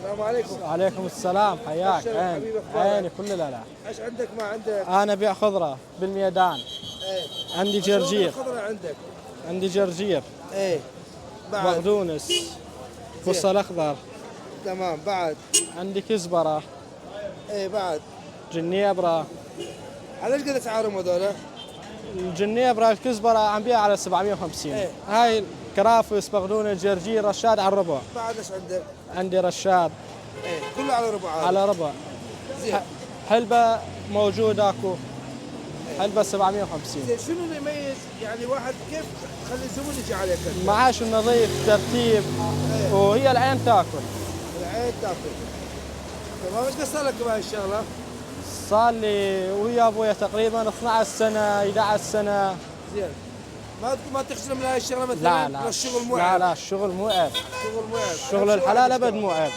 السلام عليكم. وعليكم السلام، حياك. أبشر عين حبيبي، أخبارك؟ عيني كل لا. ايش عندك ما عندك؟ انا بيع خضره بالميدان. ايه عندي جرجير، الخضرة عندك. عندي جرجير، ايه بعد. بقدونس، فصل اخضر، تمام بعد. عندي كزبره، ايه بعد. جنيبره. على ايش قد اسعارهم هذول؟ الجنيبره الكزبره عم بيع على 750. إيه. هاي الكرافس، بقدونس، جرجير، رشاد على الربع. بعد ايش عندك؟ عندي رشاد ايه كله على ربع عادي. على ربع. زين. حلبة موجودة اكو، حلبة 750. زين شنو اللي يميز يعني واحد كيف تخلي الزبون يجي عليك؟ معاش نظيف، ترتيب، إيه. وهي العين تاكل. العين تاكل. تمام ايش قد صار لك بهاي الشغلة؟ صار لي ويا ابويا تقريبا 12 سنة 11 سنة. زين. ما تخجل من هاي الشغلة مثلا؟ لا لا الشغل مو لا عيب. لا، الشغل مو عيب، الشغل مو عيب. الشغل الحلال ابد مو عيب.